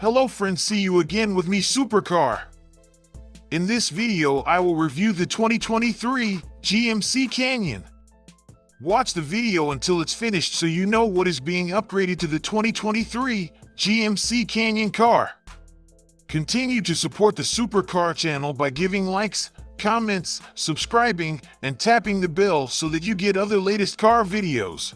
Hello friends, see you again with me Supercar. In this video I will review the 2023 GMC Canyon. Watch the video until it's finished so you know what is being upgraded to the 2023 GMC Canyon car. Continue to support the Supercar channel by giving likes, comments, subscribing, and tapping the bell so that you get other latest car videos.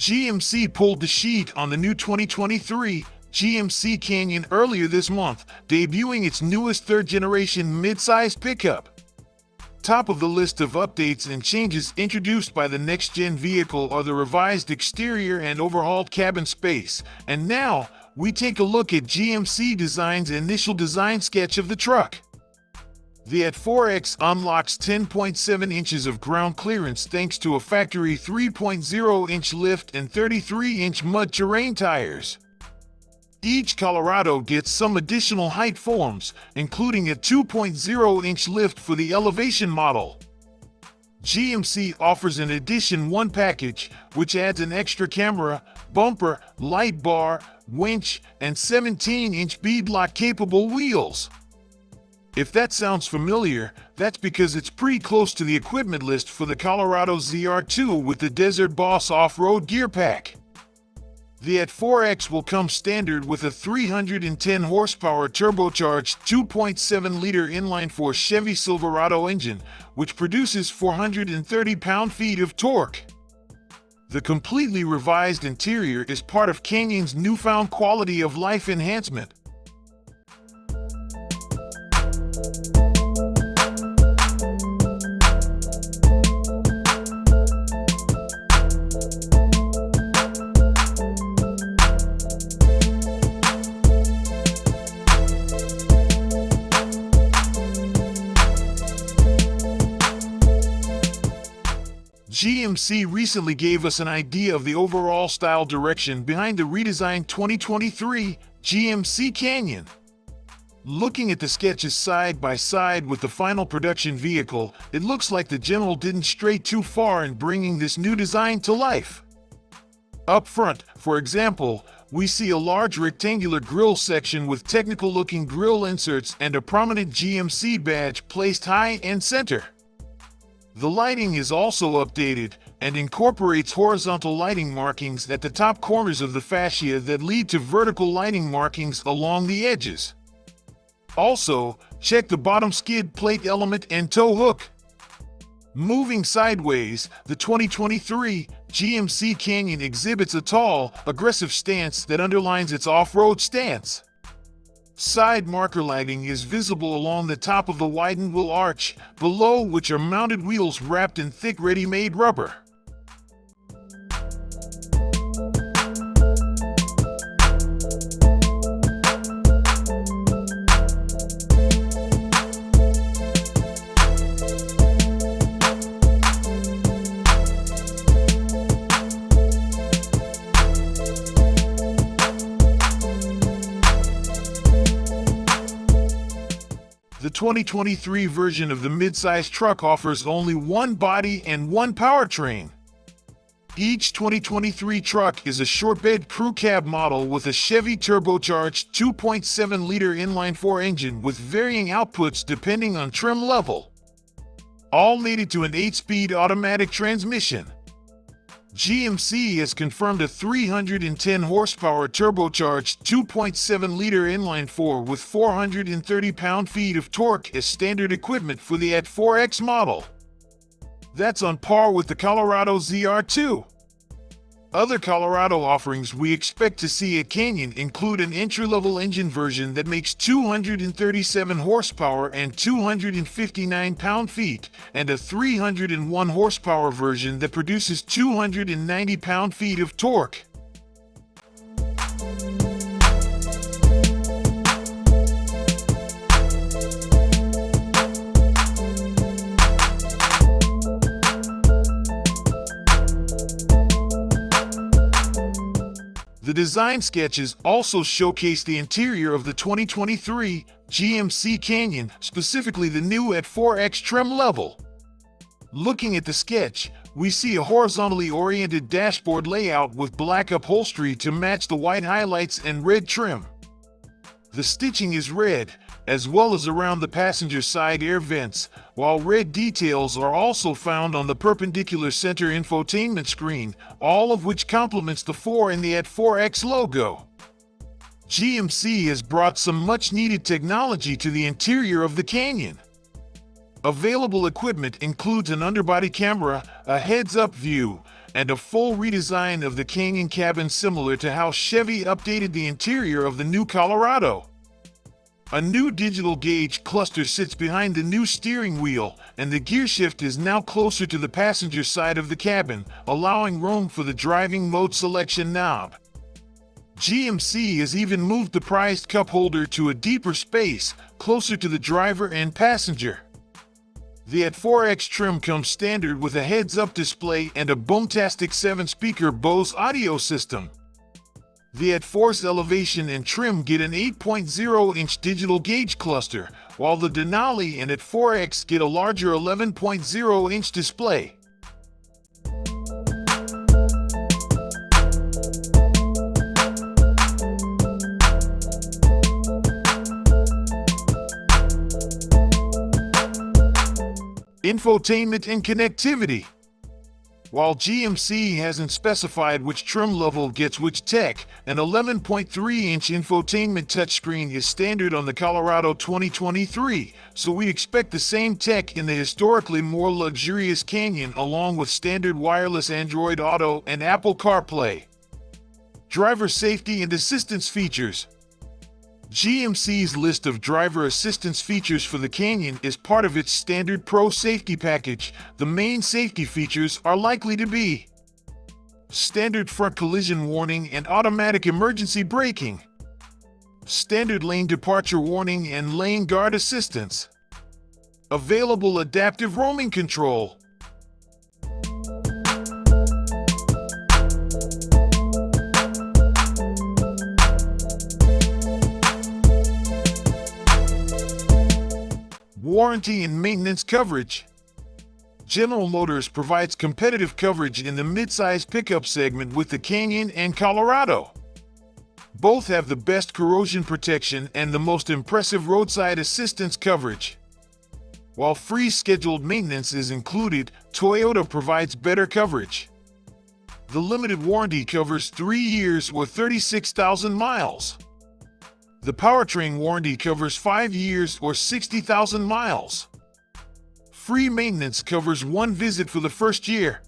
GMC pulled the sheet on the new 2023 GMC Canyon earlier this month, debuting its newest third-generation mid-sized pickup. Top of the list of updates and changes introduced by the next-gen vehicle are the revised exterior and overhauled cabin space. And now, we take a look at GMC Design's initial design sketch of the truck. The AT4X unlocks 10.7 inches of ground clearance thanks to a factory 3.0-inch lift and 33-inch mud terrain tires. Each Colorado gets some additional height forms, including a 2.0-inch lift for the elevation model. GMC offers an Edition 1 package, which adds an extra camera, bumper, light bar, winch, and 17-inch beadlock-capable wheels. If that sounds familiar, that's because it's pretty close to the equipment list for the Colorado ZR2 with the Desert Boss off-road gear pack. The AT4X will come standard with a 310 horsepower turbocharged 2.7-liter inline-four Chevy Silverado engine, which produces 430 pound-feet of torque. The completely revised interior is part of Canyon's newfound quality of life enhancement. GMC recently gave us an idea of the overall style direction behind the redesigned 2023 GMC Canyon. Looking at the sketches side by side with the final production vehicle, it looks like the General didn't stray too far in bringing this new design to life. Up front, for example, we see a large rectangular grille section with technical-looking grille inserts and a prominent GMC badge placed high and center. The lighting is also updated and incorporates horizontal lighting markings at the top corners of the fascia that lead to vertical lighting markings along the edges. Also, check the bottom skid plate element and tow hook. Moving sideways, the 2023 GMC Canyon exhibits a tall, aggressive stance that underlines its off-road stance. Side marker lighting is visible along the top of the widened wheel arch, below which are mounted wheels wrapped in thick ready-made rubber. The 2023 version of the midsize truck offers only one body and one powertrain. Each 2023 truck is a short-bed crew cab model with a Chevy turbocharged 2.7-liter inline-four engine with varying outputs depending on trim level. All mated to an 8-speed automatic transmission. GMC has confirmed a 310 horsepower turbocharged 2.7-liter inline-four with 430 pound-feet of torque as standard equipment for the AT4X model. That's on par with the Colorado ZR2. Other Colorado offerings we expect to see at Canyon include an entry-level engine version that makes 237 horsepower and 259 pound-feet, and a 301 horsepower version that produces 290 pound-feet of torque. design sketches also showcase the interior of the 2023 GMC Canyon, specifically the new at 4X trim level. Looking at the sketch, we see a horizontally oriented dashboard layout with black upholstery to match the white highlights and red trim. The stitching is red, as well as around the passenger side air vents, while red details are also found on the perpendicular center infotainment screen, all of which complements the 4 in the at 4X logo. GMC has brought some much-needed technology to the interior of the Canyon. Available equipment includes an underbody camera, a heads-up view, and a full redesign of the Canyon cabin similar to how Chevy updated the interior of the new Colorado. A new digital gauge cluster sits behind the new steering wheel, and the gearshift is now closer to the passenger side of the cabin, allowing room for the driving mode selection knob. GMC has even moved the prized cup holder to a deeper space, closer to the driver and passenger. The at 4X trim comes standard with a heads-up display and a boomtastic 7-speaker Bose audio system. The at 4's elevation and trim get an 8.0-inch digital gauge cluster, while the Denali and at 4X get a larger 11.0-inch display. Infotainment and connectivity. While GMC hasn't specified which trim level gets which tech, an 11.3-inch infotainment touchscreen is standard on the Colorado 2023, so we expect the same tech in the historically more luxurious Canyon, along with standard wireless Android Auto and Apple CarPlay. Driver safety and assistance features. GMC's list of driver assistance features for the Canyon is part of its standard Pro Safety package. The main safety features are likely to be standard front collision warning and automatic emergency braking, standard lane departure warning and lane guard assistance, available adaptive roaming control. Warranty and maintenance coverage. General Motors provides competitive coverage in the midsize pickup segment with the Canyon and Colorado. Both have the best corrosion protection and the most impressive roadside assistance coverage. While free scheduled maintenance is included, Toyota provides better coverage. The limited warranty covers 3 years or 36,000 miles. The powertrain warranty covers 5 years or 60,000 miles. Free maintenance covers 1 visit for the first year.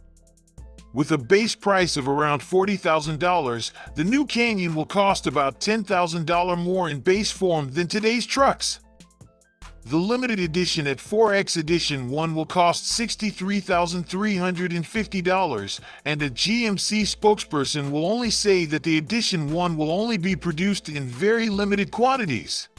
With a base price of around $40,000, the new Canyon will cost about $10,000 more in base form than today's trucks. The limited edition at 4X Edition 1 will cost $63,350, and a GMC spokesperson will only say that the Edition 1 will only be produced in very limited quantities.